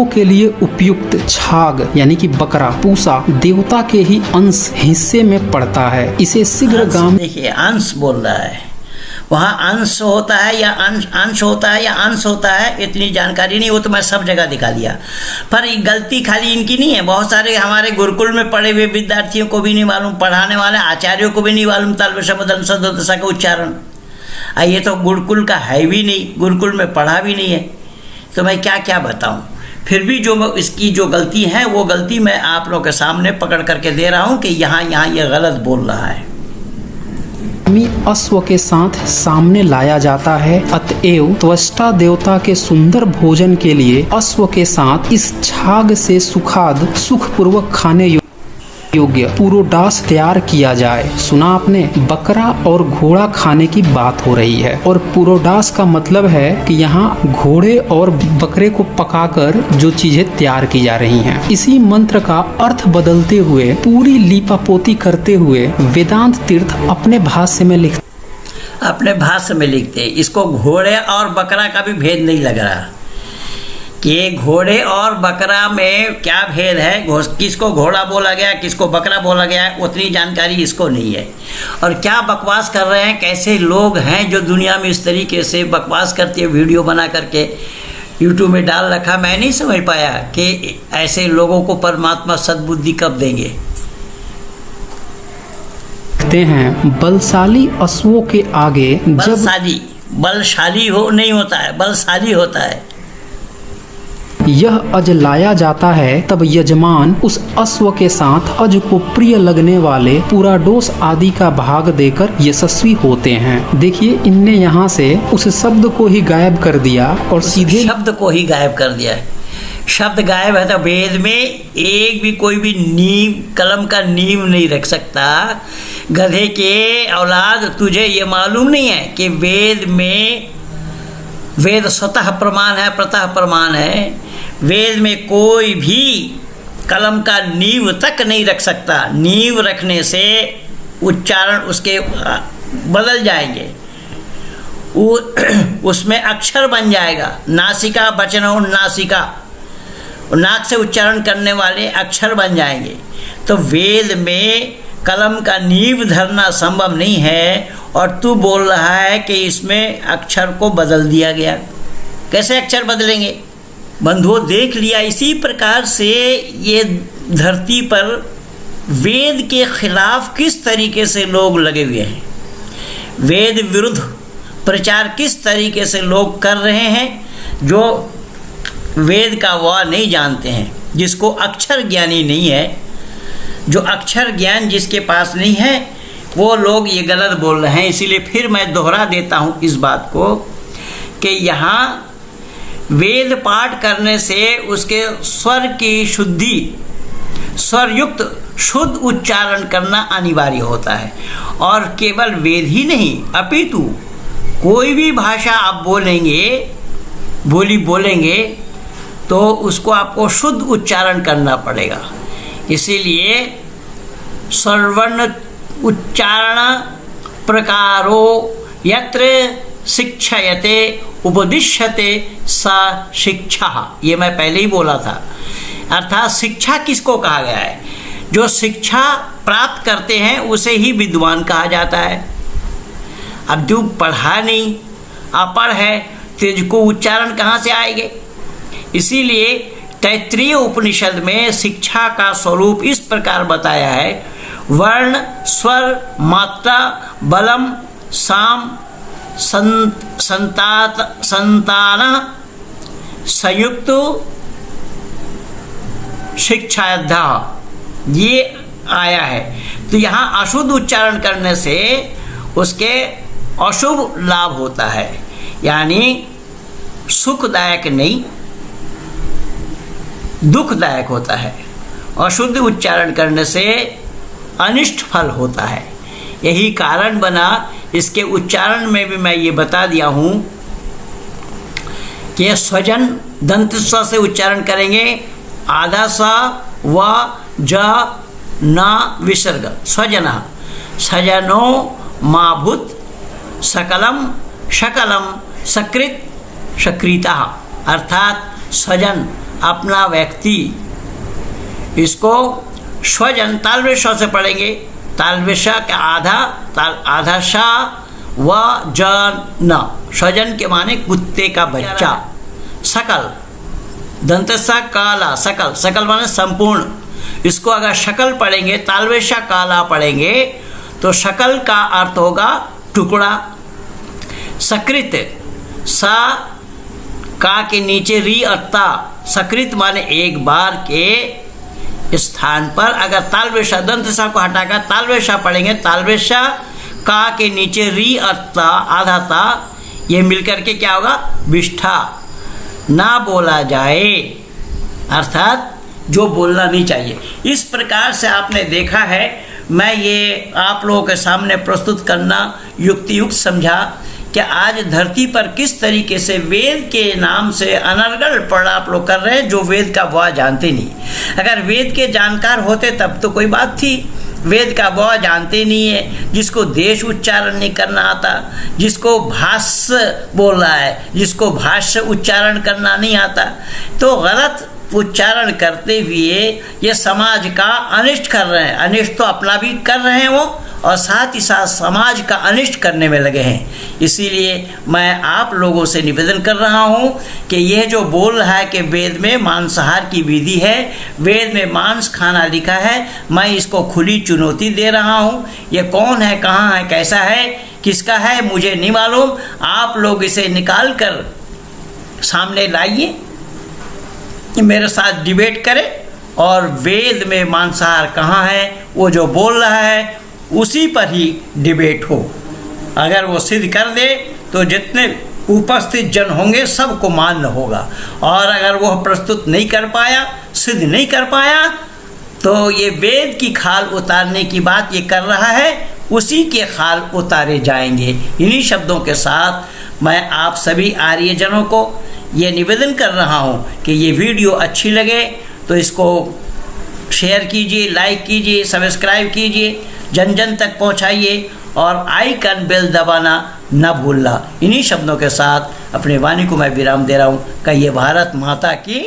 के लिए उपयुक्त छाग यानी कि बकरा पूसा देवता के ही अंश हिस्से में पड़ता है। इसे शीघ्र गांव, देखिए अंश बोल रहा है, वहाँ अंश होता है या अंश होता है या अंश होता है, इतनी जानकारी नहीं। वो तो मैं सब जगह दिखा दिया। पर गलती खाली इनकी नहीं है, बहुत सारे हमारे गुरुकुल में पढ़े हुए विद्यार्थियों को भी नहीं मालूम, पढ़ाने वाले आचार्यों को भी नहीं मालूम तल्वशा का उच्चारण। ये तो गुरुकुल का है भी नहीं, गुरुकुल में पढ़ा भी नहीं है, तो मैं क्या क्या बताऊँ। फिर भी जो इसकी जो गलती है वो गलती मैं आप लोगों के सामने पकड़ करके दे रहा हूँ कि यहाँ ये गलत बोल रहा है। अश्व के साथ सामने लाया जाता है, अतएव त्वष्टा देवता के सुंदर भोजन के लिए अश्व के साथ इस छाग से सुखपूर्वक खाने योग्य पुरोडास तैयार किया जाए। सुना आपने, बकरा और घोड़ा खाने की बात हो रही है और पुरोडास का मतलब है कि यहाँ घोड़े और बकरे को पकाकर जो चीजें तैयार की जा रही हैं। इसी मंत्र का अर्थ बदलते हुए, पूरी लीपापोती करते हुए वेदांत तीर्थ अपने भाष्य में लिखते इसको घोड़े और बकरा का भी भेद नहीं लग रहा कि घोड़े और बकरा में क्या भेद है, किसको घोड़ा बोला गया, किसको बकरा बोला गया, उतनी जानकारी इसको नहीं है। और क्या बकवास कर रहे हैं, कैसे लोग हैं जो दुनिया में इस तरीके से बकवास करते हैं, वीडियो बना करके यूट्यूब में डाल रखा। मैं नहीं समझ पाया कि ऐसे लोगों को परमात्मा सद्बुद्धि कब देंगे। हैं बलशाली अश्वों के आगे बलशाली हो नहीं होता है, बलशाली होता है। यह अज लाया जाता है, तब यजमान उस अश्व के साथ अज को प्रिय लगने वाले पुराडोस आदि का भाग देकर यशस्वी होते हैं। देखिए, इनने यहाँ से उस शब्द को ही गायब कर दिया और सीधे शब्द को ही गायब कर दिया है। शब्द गायब है तो वेद में एक भी कोई भी नींव, कलम का नींव नहीं रख सकता। गधे के औलाद, तुझे ये मालूम नहीं है कि वेद स्वतः प्रमाण है, प्रतः प्रमाण है। वेद में कोई भी कलम का नींव तक नहीं रख सकता। नींव रखने से उच्चारण उसके बदल जाएंगे, उसमें अक्षर बन जाएगा। नासिका वचनो नासिका, नाक से उच्चारण करने वाले अक्षर बन जाएंगे। तो वेद में कलम का नींव धरना संभव नहीं है और तू बोल रहा है कि इसमें अक्षर को बदल दिया गया। कैसे अक्षर बदलेंगे? बंधुओं, देख लिया, इसी प्रकार से ये धरती पर वेद के खिलाफ किस तरीके से लोग लगे हुए हैं, वेद विरुद्ध प्रचार किस तरीके से लोग कर रहे हैं, जो वेद का वह नहीं जानते हैं, जिसको अक्षर ज्ञानी नहीं है। जो अक्षर ज्ञान जिसके पास नहीं है, वो लोग ये गलत बोल रहे हैं। इसीलिए फिर मैं दोहरा देता हूँ इस बात को कि यहाँ वेद पाठ करने से उसके स्वर की शुद्धि, स्वरयुक्त शुद्ध उच्चारण करना अनिवार्य होता है। और केवल वेद ही नहीं, अपितु कोई भी भाषा आप बोलेंगे तो उसको आपको शुद्ध उच्चारण करना पड़ेगा। इसीलिए सर्वर्ण उच्चारण प्रकारो यत्र शिक्षयते उपदिश्यते सा शिक्षा, ये मैं पहले ही बोला था। अर्थात शिक्षा किसको कहा गया है? जो शिक्षा प्राप्त करते हैं उसे ही विद्वान कहा जाता है। अब जो पढ़ा नहीं, अपढ़ है, तुझको उच्चारण कहाँ से आएंगे? इसीलिए तैत्तिरीय उपनिषद में शिक्षा का स्वरूप इस प्रकार बताया है: वर्ण, स्वर, मात्रा, बलम, साम, संतान संयुक्त शिक्षाध्या, ये आया है। तो यहाँ अशुद्ध उच्चारण करने से उसके अशुभ लाभ होता है, यानी सुखदायक नहीं, दुखदायक होता है। अशुद्ध उच्चारण करने से अनिष्ट फल होता है। यही कारण बना, इसके उच्चारण में भी मैं ये बता दिया हूँ कि स्वजन दंत स्व से उच्चारण करेंगे, आधा स व ज न विसर्ग, स्वजना, सजनो माभूत सकलम शकलम सकृत सकृता, अर्थात स्वजन अपना व्यक्ति, इसको स्वजन तालव्य श से पढ़ेंगे, तालव्य श का आधा श व ज न, स्वजन के माने कुत्ते का बच्चा। सकल दंत सा काला, सकल, सकल माने संपूर्ण, इसको अगर शकल पढ़ेंगे, तालव्य श काला पढ़ेंगे तो शकल का अर्थ होगा टुकड़ा। सकृत, सा का के नीचे री अत्ता, सकृत माने एक बार के स्थान पर अगर तालव्य श दंत सा को हटाकर तालव्य श पढ़ेंगे, तालव्य श का के नीचे री अत्ता आधा ता, ये मिलकर के क्या होगा? विष्ठा। ना बोला जाए, अर्थात जो बोलना नहीं चाहिए। इस प्रकार से आपने देखा है, मैं ये आप लोगों के सामने प्रस्तुत करना युक्तियुक्त समझा कि आज धरती पर किस तरीके से वेद के नाम से अनर्गल पढ़ आप लोग कर रहे हैं, जो वेद का बुआ जानते नहीं। अगर वेद के जानकार होते तब तो कोई बात थी, वेद का बुआ जानते नहीं है, जिसको देश उच्चारण नहीं करना आता, जिसको भाष्य बोल रहा है, जिसको भाष्य उच्चारण करना नहीं आता, तो गलत उच्चारण करते हुए ये समाज का अनिष्ट कर रहे हैं। अनिष्ट तो अपना भी कर रहे हैं वो, और साथ ही साथ समाज का अनिष्ट करने में लगे हैं। इसीलिए मैं आप लोगों से निवेदन कर रहा हूँ कि यह जो बोल रहा है कि वेद में मांसाहार की विधि है, वेद में मांस खाना लिखा है, मैं इसको खुली चुनौती दे रहा हूँ। ये कौन है, कहाँ है, कैसा है, किसका है, मुझे नहीं मालूम। आप लोग इसे निकाल कर सामने लाइए, मेरे साथ डिबेट करें, और वेद में मांसाहार कहाँ है, वो जो बोल रहा है उसी पर ही डिबेट हो। अगर वो सिद्ध कर दे तो जितने उपस्थित जन होंगे सबको मान्य होगा, और अगर वो प्रस्तुत नहीं कर पाया, सिद्ध नहीं कर पाया, तो ये वेद की खाल उतारने की बात ये कर रहा है, उसी के खाल उतारे जाएंगे। इन्हीं शब्दों के साथ मैं आप सभी आर्यजनों को ये निवेदन कर रहा हूँ कि ये वीडियो अच्छी लगे तो इसको शेयर कीजिए, लाइक कीजिए, सब्सक्राइब कीजिए, जन जन तक पहुँचाइए, और आइकन बेल दबाना न भूलना। इन्हीं शब्दों के साथ अपने वाणी को मैं विराम दे रहा हूँ। कहिए भारत माता की